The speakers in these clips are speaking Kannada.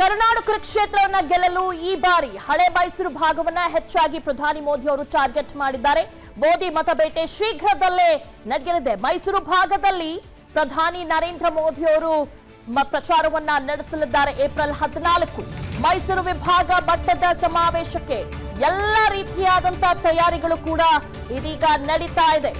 ಕರುನಾಡು ಕುರುಕ್ಷೇತ್ರವನ್ನ ಗೆಲ್ಲಲು ಈ ಬಾರಿ ಹಳೆ ಮೈಸೂರು ಭಾಗವನ್ನ ಹೆಚ್ಚಾಗಿ ಪ್ರಧಾನಿ ಮೋದಿ ಅವರು ಟಾರ್ಗೆಟ್ ಮಾಡಿದ್ದಾರೆ. ಮೋದಿ ಮತಬೇಟೆ ಶೀಘ್ರದಲ್ಲೇ ನಡೆಯಲಿದೆ. ಮೈಸೂರು ಭಾಗದಲ್ಲಿ ಪ್ರಧಾನಿ ನರೇಂದ್ರ ಮೋದಿ ಅವರು ಪ್ರಚಾರವನ್ನ ನಡೆಸಲಿದ್ದಾರೆ. ಏಪ್ರಿಲ್ 14 ಮೈಸೂರು ವಿಭಾಗ ಮಟ್ಟದ ಸಮಾವೇಶಕ್ಕೆ ಎಲ್ಲ ರೀತಿಯಾದಂತಹ ತಯಾರಿಗಳು ಕೂಡ ಇದೀಗ ನಡೀತಾ ಇದೆ.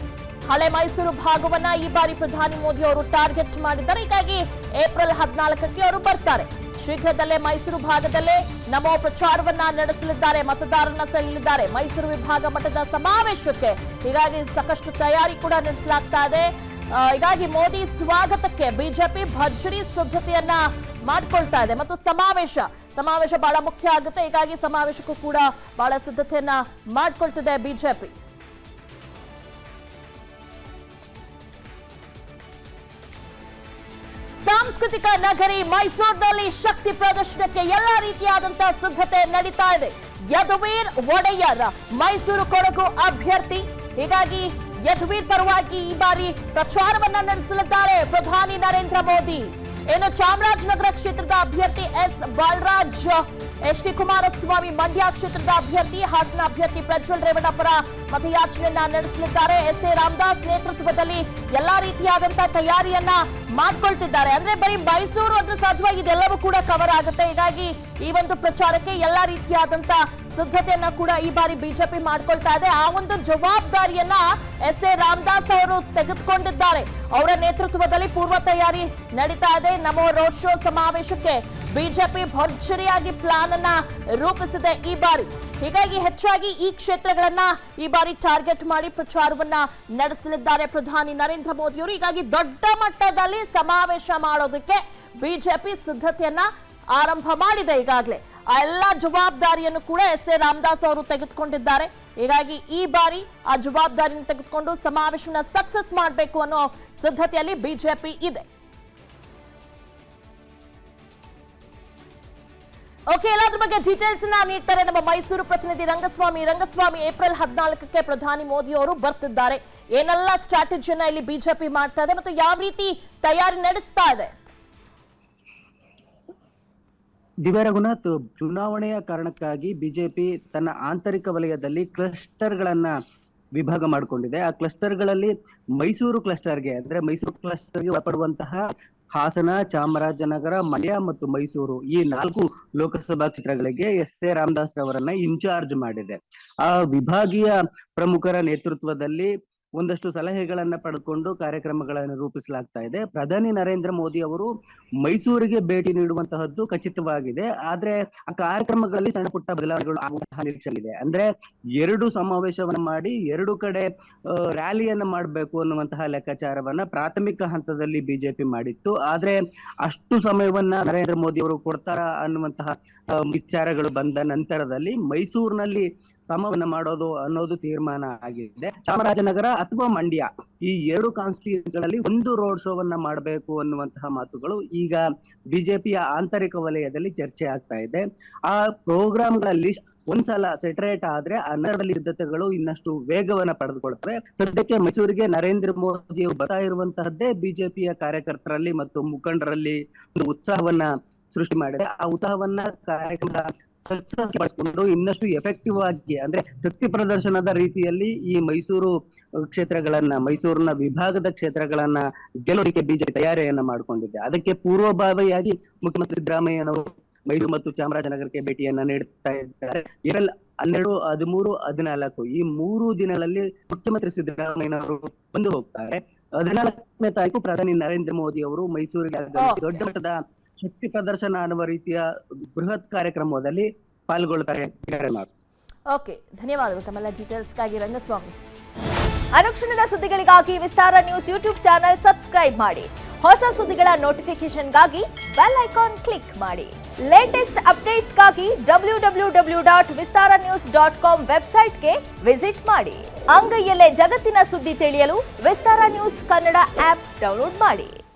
ಹಳೆ ಮೈಸೂರು ಭಾಗವನ್ನ ಈ ಬಾರಿ ಪ್ರಧಾನಿ ಮೋದಿ ಅವರು ಟಾರ್ಗೆಟ್ ಮಾಡಿದ್ದಾರೆ. ಹೀಗಾಗಿ ಏಪ್ರಿಲ್ 14ಕ್ಕೆ ಅವರು ಬರ್ತಾರೆ. ಶೀಘ್ರದಲ್ಲೇ ಮೈಸೂರು ಭಾಗದಲ್ಲೇ ನಮೋ ಪ್ರಚಾರವನ್ನ ನಡೆಸಲಿದ್ದಾರೆ, ಮತದಾರರನ್ನ ಸೆಳೆಯಲಿದ್ದಾರೆ ಮೈಸೂರು ವಿಭಾಗ ಮಟ್ಟದ ಸಮಾವೇಶಕ್ಕೆ. ಹೀಗಾಗಿ ಸಾಕಷ್ಟು ತಯಾರಿ ಕೂಡ ನಡೆಸಲಾಗ್ತಾ ಇದೆ. ಹೀಗಾಗಿ ಮೋದಿ ಸ್ವಾಗತಕ್ಕೆ ಬಿಜೆಪಿ ಭರ್ಜರಿ ಸಿದ್ಧತೆಯನ್ನ ಮಾಡ್ಕೊಳ್ತಾ ಇದೆ ಮತ್ತು ಸಮಾವೇಶ ಬಹಳ ಮುಖ್ಯ ಆಗುತ್ತೆ. ಹೀಗಾಗಿ ಸಮಾವೇಶಕ್ಕೂ ಕೂಡ ಬಹಳ ಸಿದ್ಧತೆಯನ್ನ ಮಾಡ್ಕೊಳ್ತಿದೆ ಬಿಜೆಪಿ. ಸಾಂಸ್ಕೃತಿಕ ನಗರಿ ಮೈಸೂರಿನಲ್ಲಿ ಶಕ್ತಿ ಪ್ರದರ್ಶನಕ್ಕೆ ಎಲ್ಲಾ ರೀತಿಯಾದಂತಹ ಸಿದ್ಧತೆ ನಡೀತಾ ಇದೆ. ಯದುವೀರ್ ಒಡೆಯರ್ ಮೈಸೂರು ಕೊಡಗು ಅಭ್ಯರ್ಥಿ. ಹೀಗಾಗಿ ಯದುವೀರ್ ಪರವಾಗಿ ಈ ಬಾರಿ ಪ್ರಚಾರವನ್ನ ನಡೆಸಲಿದ್ದಾರೆ ಪ್ರಧಾನಿ ನರೇಂದ್ರ ಮೋದಿ. ಇನ್ನು ಚಾಮರಾಜನಗರ ಕ್ಷೇತ್ರದ ಅಭ್ಯರ್ಥಿ S Balaraj, H D Kumaraswamy Mandya ಕ್ಷೇತ್ರದ ಅಭ್ಯರ್ಥಿ, ಹಾಸನ ಅಭ್ಯರ್ಥಿ ಪ್ರಜ್ವಲ್ ರೇವಣ್ಣ ಪರ ಮತಯಾಚನೆಯನ್ನ ನಡೆಸಲಿದ್ದಾರೆ. ಎಸ್ ಎ ರಾಮದಾಸ್ ನೇತೃತ್ವದಲ್ಲಿ ಎಲ್ಲಾ ರೀತಿಯಾದಂತಹ ತಯಾರಿಯನ್ನ ಮಾಡ್ಕೊಳ್ತಿದ್ದಾರೆ. ಅಂದ್ರೆ ಬರೀ ಮೈಸೂರು ಅಂದ್ರೆ ಸಹಜವಾಗಿ ಇದೆಲ್ಲವೂ ಕೂಡ ಕವರ್ ಆಗುತ್ತೆ. ಹೀಗಾಗಿ ಈ ಒಂದು ಪ್ರಚಾರಕ್ಕೆ ಎಲ್ಲಾ ರೀತಿಯಾದಂತಹ ಸಿದ್ಧತೆಯನ್ನ ಕೂಡ ಈ ಬಾರಿ ಬಿಜೆಪಿ ಮಾಡ್ಕೊಳ್ತಾ ಇದೆ. ಆ ಒಂದು ಜವಾಬ್ದಾರಿಯನ್ನ ಎಸ್ ಎ ರಾಮದಾಸ್ ಅವರು ತೆಗೆದುಕೊಂಡಿದ್ದಾರೆ. ಅವರ ನೇತೃತ್ವದಲ್ಲಿ ಪೂರ್ವ ತಯಾರಿ ನಡೀತಾ ಇದೆ. ನಮೋ ರೋಡ್ ಶೋ ಸಮಾವೇಶಕ್ಕೆ ಬಿಜೆಪಿ ಭರ್ಜರಿಯಾಗಿ ಪ್ಲಾನ್ ಅನ್ನ ರೂಪಿಸಿದೆ ಈ ಬಾರಿ. ಹೀಗಾಗಿ ಹೆಚ್ಚಾಗಿ ಈ ಕ್ಷೇತ್ರಗಳನ್ನ ಈ ಬಾರಿ ಟಾರ್ಗೆಟ್ ಮಾಡಿ ಪ್ರಚಾರವನ್ನ ನಡೆಸಲಿದ್ದಾರೆ ಪ್ರಧಾನಿ ನರೇಂದ್ರ ಮೋದಿ ಅವರು. ಹೀಗಾಗಿ ದೊಡ್ಡ ಮಟ್ಟದಲ್ಲಿ ಸಮಾವೇಶ ಮಾಡೋದಕ್ಕೆ ಬಿಜೆಪಿ ಸಿದ್ಧತೆಯನ್ನ ಆರಂಭ ಮಾಡಿದೆ. ಈಗಾಗಲೇ ಆ ಎಲ್ಲ ಜವಾಬ್ದಾರಿಯನ್ನು ಕೂಡ ಎಸ್ ಎ ರಾಮದಾಸ್ ಅವರು ತೆಗೆದುಕೊಂಡಿದ್ದಾರೆ. ಹೀಗಾಗಿ ಈ ಬಾರಿ ಆ ಜವಾಬ್ದಾರಿಯನ್ನು ತೆಗೆದುಕೊಂಡು ಸಮಾವೇಶನ ಸಕ್ಸಸ್ ಮಾಡಬೇಕು ಅನ್ನೋ ಸಿದ್ಧತೆಯಲ್ಲಿ ಬಿಜೆಪಿ ಇದೆ. ಓಕೆ, ಎಲ್ಲಾದ್ರ ಬಗ್ಗೆ ಡೀಟೇಲ್ಸ್ ನೀಡ್ತಾರೆ ನಮ್ಮ ಮೈಸೂರು ಪ್ರತಿನಿಧಿ ರಂಗಸ್ವಾಮಿ. ಏಪ್ರಿಲ್ 14ಕ್ಕೆ ಪ್ರಧಾನಿ ಮೋದಿ ಅವರು ಬರ್ತಿದ್ದಾರೆ. ಏನೆಲ್ಲ ಸ್ಟ್ರಾಟಜಿಯನ್ನ ಇಲ್ಲಿ ಬಿಜೆಪಿ ಮಾಡ್ತಾ ಇದೆ ಮತ್ತು ಯಾವ ರೀತಿ ತಯಾರಿ ನಡೆಸ್ತಾ ಇದೆ? ದಿವ್ಯ ರಘುನಾಥ್, ಚುನಾವಣೆಯ ಕಾರಣಕ್ಕಾಗಿ ಬಿಜೆಪಿ ತನ್ನ ಆಂತರಿಕ ವಲಯದಲ್ಲಿ ಕ್ಲಸ್ಟರ್ಗಳನ್ನ ವಿಭಾಗ ಮಾಡಿಕೊಂಡಿದೆ. ಆ ಕ್ಲಸ್ಟರ್ಗಳಲ್ಲಿ ಮೈಸೂರು ಕ್ಲಸ್ಟರ್ಗೆ ಒಳಪಡುವಂತಹ ಹಾಸನ, ಚಾಮರಾಜನಗರ, ಮಂಡ್ಯ ಮತ್ತು ಮೈಸೂರು ಈ 4 ಲೋಕಸಭಾ ಕ್ಷೇತ್ರಗಳಿಗೆ ಎಸ್ ಎ ರಾಮದಾಸ್ ಅವರನ್ನ ಇನ್ಚಾರ್ಜ್ ಮಾಡಿದೆ. ಆ ವಿಭಾಗೀಯ ಪ್ರಮುಖರ ನೇತೃತ್ವದಲ್ಲಿ ಒಂದಷ್ಟು ಸಲಹೆಗಳನ್ನ ಪಡೆದುಕೊಂಡು ಕಾರ್ಯಕ್ರಮಗಳನ್ನು ರೂಪಿಸಲಾಗ್ತಾ ಇದೆ. ಪ್ರಧಾನಿ ನರೇಂದ್ರ ಮೋದಿ ಅವರು ಮೈಸೂರಿಗೆ ಭೇಟಿ ನೀಡುವಂತಹದ್ದು ಖಚಿತವಾಗಿದೆ. ಆದ್ರೆ ಆ ಕಾರ್ಯಕ್ರಮಗಳಲ್ಲಿ ಸಣ್ಣ ಪುಟ್ಟ ಬದಲಾವಣೆಗಳು ಆಗುವಂತಹ ನಿರೀಕ್ಷೆ ಇದೆ. ಅಂದ್ರೆ 2 ಸಮಾವೇಶವನ್ನ ಮಾಡಿ 2 ಕಡೆ ರ್ಯಾಲಿಯನ್ನ ಮಾಡಬೇಕು ಅನ್ನುವಂತಹ ಲೆಕ್ಕಾಚಾರವನ್ನ ಪ್ರಾಥಮಿಕ ಹಂತದಲ್ಲಿ ಬಿಜೆಪಿ ಮಾಡಿತ್ತು. ಆದ್ರೆ ಅಷ್ಟು ಸಮಯವನ್ನ ನರೇಂದ್ರ ಮೋದಿ ಅವರು ಕೊಡ್ತಾರ ಅನ್ನುವಂತಹ ವಿಚಾರಗಳು ಬಂದ ನಂತರದಲ್ಲಿ ಮೈಸೂರಿನಲ್ಲಿ ಸಮವನ್ನ ಮಾಡೋದು ಅನ್ನೋದು ತೀರ್ಮಾನ ಆಗಿದೆ. ಚಾಮರಾಜನಗರ ಅಥವಾ ಮಂಡ್ಯ ಈ 2 ಕಾನ್ಸ್ಟಿಟ್ಯೂನ್ಸಿಗಳಲ್ಲಿ ಒಂದು ರೋಡ್ ಶೋವನ್ನ ಮಾಡಬೇಕು ಅನ್ನುವಂತಹ ಮಾತುಗಳು ಈಗ ಬಿಜೆಪಿಯ ಆಂತರಿಕ ವಲಯದಲ್ಲಿ ಚರ್ಚೆ ಆಗ್ತಾ ಇದೆ. ಆ ಪ್ರೋಗ್ರಾಮ್ಗಳಲ್ಲಿ ಒಂದ್ಸಲ ಸೆಟರೇಟ್ ಆದ್ರೆ ಅನ್ನರದಲ್ಲಿ ಸಿದ್ಧತೆಗಳು ಇನ್ನಷ್ಟು ವೇಗವನ್ನ ಪಡೆದುಕೊಳ್ತವೆ. ಸದ್ಯಕ್ಕೆ ಮೈಸೂರಿಗೆ ನರೇಂದ್ರ ಮೋದಿ ಬರ್ತಾ ಇರುವಂತಹದ್ದೇ ಬಿಜೆಪಿಯ ಕಾರ್ಯಕರ್ತರಲ್ಲಿ ಮತ್ತು ಮುಖಂಡರಲ್ಲಿ ಒಂದು ಉತ್ಸಾಹವನ್ನ ಸೃಷ್ಟಿ ಮಾಡಿದೆ. ಆ ಉತ್ಸಾಹವನ್ನ ಕಾರ್ಯಕ್ರಮದ ಸಕ್ಸಸ್ ಪಡಿಸಿಕೊಂಡು ಇನ್ನಷ್ಟು ಎಫೆಕ್ಟಿವ್ ಆಗಿ ಅಂದ್ರೆ ಶಕ್ತಿ ಪ್ರದರ್ಶನದ ರೀತಿಯಲ್ಲಿ ಈ ಮೈಸೂರಿನ ವಿಭಾಗದ ಕ್ಷೇತ್ರಗಳನ್ನ ಗೆಲ್ಲೋದಕ್ಕೆ ಬಿಜೆಪಿ ತಯಾರಿಯನ್ನ ಮಾಡಿಕೊಂಡಿದೆ. ಅದಕ್ಕೆ ಪೂರ್ವಭಾವಿಯಾಗಿ ಮುಖ್ಯಮಂತ್ರಿ ಸಿದ್ದರಾಮಯ್ಯನವರು ಮೈಸೂರು ಮತ್ತು ಚಾಮರಾಜನಗರಕ್ಕೆ ಭೇಟಿಯನ್ನ ನೀಡುತ್ತಾ ಇದ್ದಾರೆ. ಏಪ್ರಿಲ್ 12, 13, 14 ಈ 3 ದಿನಗಳಲ್ಲಿ ಮುಖ್ಯಮಂತ್ರಿ ಸಿದ್ದರಾಮಯ್ಯನವರು ಬಂದು ಹೋಗ್ತಾರೆ. 14ನೇ ತಾರೀಕು ಪ್ರಧಾನಿ ನರೇಂದ್ರ ಮೋದಿ ಅವರು ಮೈಸೂರಿಗೆ ದೊಡ್ಡ ಮಟ್ಟದ ಶಕ್ತಿ ಪ್ರದರ್ಶನ ಅನ್ನುವ ರೀತಿಯ ಬೃಹತ್ ಕಾರ್ಯಕ್ರಮದಲ್ಲಿ ಪಾಲ್ಗೊಳ್ಳುತ್ತಾರೆ. ಓಕೆ, ಧನ್ಯವಾದಗಳು ತಮ್ಮೆಲ್ಲ ಡೀಟೇಲ್ಸ್ಗಾಗಿ ರಂಗಸ್ವಾಮಿ. ಅನುಕ್ಷಣದ ಸುದ್ದಿಗಳಿಗಾಗಿ ವಿಸ್ತಾರ ನ್ಯೂಸ್ ಯೂಟ್ಯೂಬ್ ಚಾನೆಲ್ ಸಬ್ಸ್ಕ್ರೈಬ್ ಮಾಡಿ. ಹೊಸ ಸುದ್ದಿಗಳ ನೋಟಿಫಿಕೇಶನ್ಗಾಗಿ ಬೆಲ್ ಐಕಾನ್ ಕ್ಲಿಕ್ ಮಾಡಿ. ಲೇಟೆಸ್ಟ್ ಅಪ್ಡೇಟ್ಸ್ಗಾಗಿ www.vistaranews.com ವೆಬ್ಸೈಟ್ಗೆ ವಿಸಿಟ್ ಮಾಡಿ. ಅಂಗೈಯಲ್ಲೇ ಜಗತ್ತಿನ ಸುದ್ದಿ ತಿಳಿಯಲು ವಿಸ್ತಾರ ನ್ಯೂಸ್ ಕನ್ನಡ ಆಪ್ ಡೌನ್ಲೋಡ್ ಮಾಡಿ.